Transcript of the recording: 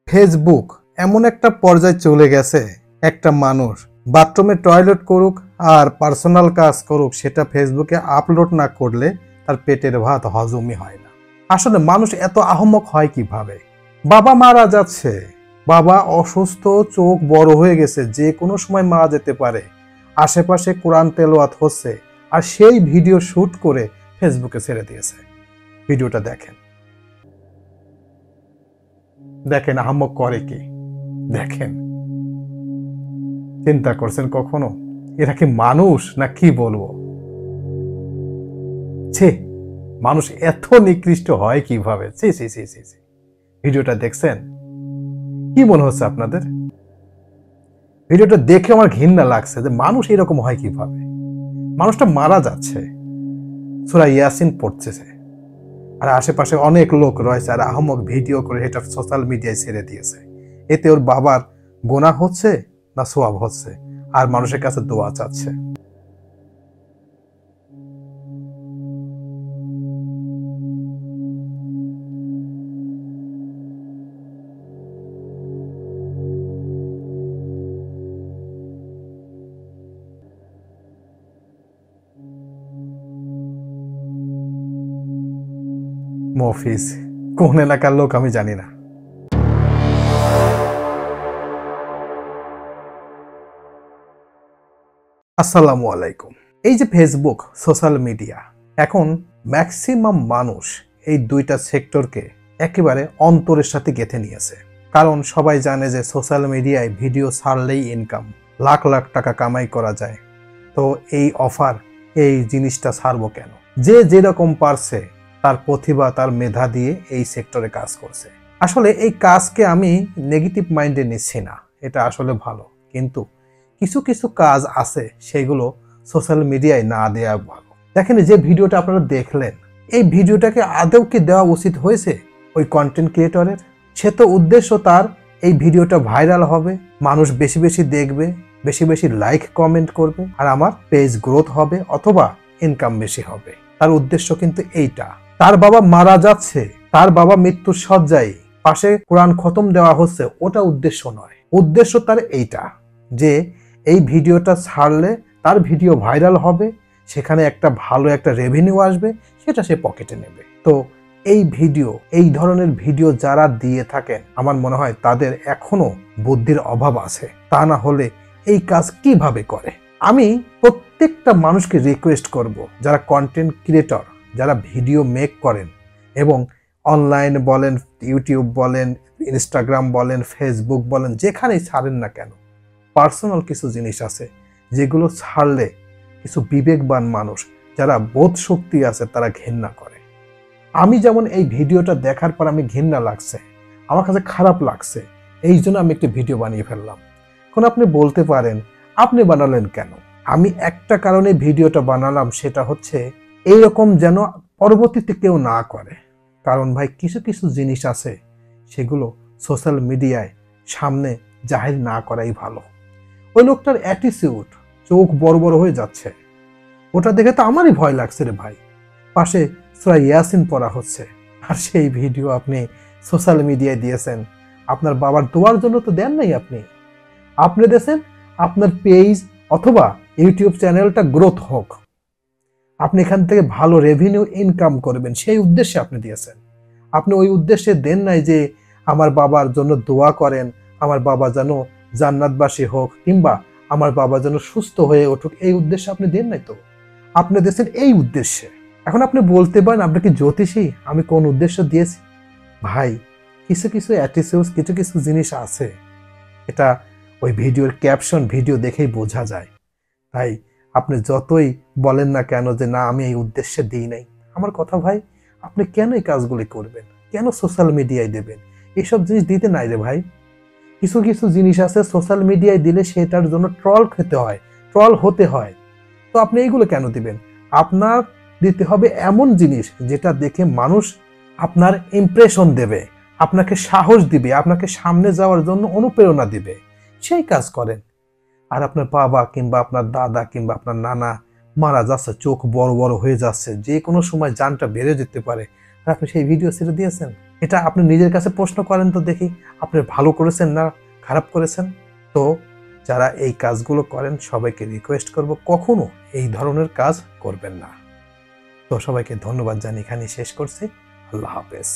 Facebook এমন একটা পর্যায়ে চলে গেছে, একটা মানুষ বাথরুমে টয়লেট করুক আর পার্সোনাল কাজ করুক, সেটা ফেসবুকে আপলোড না করলে তার পেটের ভাত হজমই হয় না। আসলে মানুষ এত আহম্মক হয় কিভাবে? বাবা মারা যাচ্ছে, বাবা অসুস্থ, চোখ বড় হয়ে গেছে, যে কোনো সময় মারা যেতে পারে, আশেপাশে কোরআন তেলাওয়াত হচ্ছে, আর সেই ভিডিও শুট করে ফেসবুকে ছেড়ে দিয়েছে। ভিডিওটা দেখেন, দেখেন আহম্মক করে কি। দেখেন, চিন্তা করছেন কখনো এরা কি মানুষ না কি বলবো? ছি, মানুষ এত নিকৃষ্ট হয় কিভাবে? ছি ছি ছি ছি ছি। ভিডিওটা দেখছেন, কি মনে হচ্ছে আপনাদের? ভিডিওটা দেখে আমার ঘৃণা লাগছে যে মানুষ এরকম হয় কিভাবে। মানুষটা মারা যাচ্ছে, সূরা ইয়াসিন পড়তেছে, আর আশেপাশে অনেক লোক রয়েছে, আর আহম্মক ভিডিও করে এটা সোশ্যাল মিডিয়ায় ছেড়ে দিয়েছে। এতে ওর বাবার গুনাহ হচ্ছে না সওয়াব হচ্ছে, আর মানুষের কাছে দোয়া চাচ্ছে। মফিজ কোন এলাকার লোক আমি জানি না। আসসালামু আলাইকুম। এই যে ফেসবুক, সোশ্যাল মিডিয়া, এখন ম্যাক্সিমাম মানুষ এই দুইটা সেক্টরকে একেবারে অন্তরের সাথে গেঁথে নিয়েছে। কারণ সবাই জানে যে সোশ্যাল মিডিয়ায় ভিডিও ছাড়লেই ইনকাম, লাখ লাখ টাকা কামাই করা যায়। তো এই অফার, এই জিনিসটা ছাড়বো কেন? যে যেরকম পারছে তার প্রতিভা, তার মেধা দিয়ে এই সেক্টরে কাজ করছে। আসলে এই কাজকে আমি নেগেটিভ মাইন্ডে নিচ্ছি না, এটা আসলে ভালো। কিন্তু কিছু কিছু কাজ আছে সেগুলো সোশ্যাল মিডিয়ায় না দেওয়া ভালো। দেখেন, যে ভিডিওটা আপনারা দেখলেন, এই ভিডিওটাকে আদৌ কি দেওয়া উচিত হয়েছে ওই কন্টেন্ট ক্রিয়েটরের? সে তো উদ্দেশ্য তার এই ভিডিওটা ভাইরাল হবে, মানুষ বেশি বেশি দেখবে, বেশি বেশি লাইক কমেন্ট করবে, আর আমার পেজ গ্রোথ হবে অথবা ইনকাম বেশি হবে। তার উদ্দেশ্য কিন্তু এইটা। তার বাবা মারা যাচ্ছে, তার বাবা মৃত্যুর শয্যায়, পাশে কোরআন খতম দেওয়া হচ্ছে, ওটা উদ্দেশ্য নয়। উদ্দেশ্য তার এইটা যে এই ভিডিওটা ছাড়লে তার ভিডিও ভাইরাল হবে, সেখানে একটা ভালো একটা রেভিনিউ আসবে, সেটা সে পকেটে নেবে। তো এই ভিডিও, এই ধরনের ভিডিও যারা দিয়ে থাকেন, আমার মনে হয় তাদের এখনো বুদ্ধির অভাব আছে। তা না হলে এই কাজ কিভাবে করে? আমি প্রত্যেকটা মানুষকে রিকোয়েস্ট করব, যারা কন্টেন্ট ক্রিয়েটর, যারা ভিডিও মেক করেন এবং অনলাইন বলেন, ইউটিউব বলেন, ইনস্টাগ্রাম বলেন, ফেসবুক বলেন, যেখানেই ছাড়েন না কেন, পার্সোনাল কিছু জিনিস আছে যেগুলো ছাড়লে কিছু বিবেকবান মানুষ, যারা বোধ শক্তি আছে, তারা ঘৃণা করে। আমি যেমন এই ভিডিওটা দেখার পর আমি ঘৃণা লাগছে, আমার কাছে খারাপ লাগছে, এই জন্য আমি একটি ভিডিও বানিয়ে ফেললাম। এখন আপনি বলতে পারেন, আপনি বানালেন কেন? আমি একটা কারণে ভিডিওটা বানালাম, সেটা হচ্ছে এইরকম যেন পরবর্তীতে কেউ না করে। কারণ ভাই, কিছু কিছু জিনিস আছে সেগুলো সোশ্যাল মিডিয়ায় সামনে জাহির না করাই ভালো। ওই লোকটার অ্যাটিটিউড, চোখ বড় বড় হয়ে যাচ্ছে, ওটা দেখে তো আমারই ভয় লাগছে রে ভাই। পাশে সূরা ইয়াসিন পড়া হচ্ছে, আর সেই ভিডিও আপনি সোশ্যাল মিডিয়ায় দিয়েছেন। আপনার বাবার দোয়ার জন্য তো দেন নাই, আপনি দিয়েছেন আপনার পেজ অথবা ইউটিউব চ্যানেলটা গ্রোথ হোক, আপনি এখান থেকে ভালো রেভিনিউ ইনকাম করবেন, সেই উদ্দেশ্যে আপনি দিয়েছেন। আপনি ওই উদ্দেশ্যে দেন নাই যে আমার বাবার জন্য দোয়া করেন, আমার বাবা যেন জান্নাতবাসী হোক, কিংবা আমার বাবা যেন সুস্থ হয়ে উঠুক, এই উদ্দেশ্যে আপনি দেন নাই। তো আপনি দিয়েছেন এই উদ্দেশ্যে। এখন আপনি বলতে পারেন, আপনি কি জ্যোতিষী, আমি কোন উদ্দেশ্য দিয়েছি? ভাই, কিছু কিছু অ্যাটিটিউড, কিছু কিছু জিনিস আছে, এটা ওই ভিডিওর ক্যাপশন, ভিডিও দেখেই বোঝা যায়। তাই আপনি যতই বলেন না কেন যে না আমি এই উদ্দেশ্যে দিই নাই, আমার কথা ভাই, আপনি কেন এই কাজগুলি করবেন? কেন সোশ্যাল মিডিয়ায় দেবেন? এসব জিনিস দিতে নাই রে ভাই। কিছু কিছু জিনিস আছে সোশ্যাল মিডিয়ায় দিলে সেটার জন্য ট্রল খেতে হয়, ট্রল হতে হয়। তো আপনি এইগুলো কেন দিবেন? আপনার দিতে হবে এমন জিনিস যেটা দেখে মানুষ আপনার ইমপ্রেশন দেবে, আপনাকে সাহস দিবে, আপনাকে সামনে যাওয়ার জন্য অনুপ্রেরণা দিবে, সেই কাজ করেন। আর আপনার বাবা কিংবা আপনার দাদা কিংবা আপনার নানা মারা যাচ্ছে, চোখ বড় বড় হয়ে যাচ্ছে, যে কোনো সময় জানটা বেড়ে যেতে পারে, আর আপনি সেই ভিডিও ছেড়ে দিয়েছেন। এটা আপনি নিজের কাছে প্রশ্ন করেন তো দেখি, আপনি ভালো করেছেন না খারাপ করেছেন। তো যারা এই কাজগুলো করেন সবাইকে রিকোয়েস্ট করব কখনো এই ধরনের কাজ করবেন না। তো সবাইকে ধন্যবাদ জানিয়ে এখানেই শেষ করছি। আল্লাহ হাফেজ।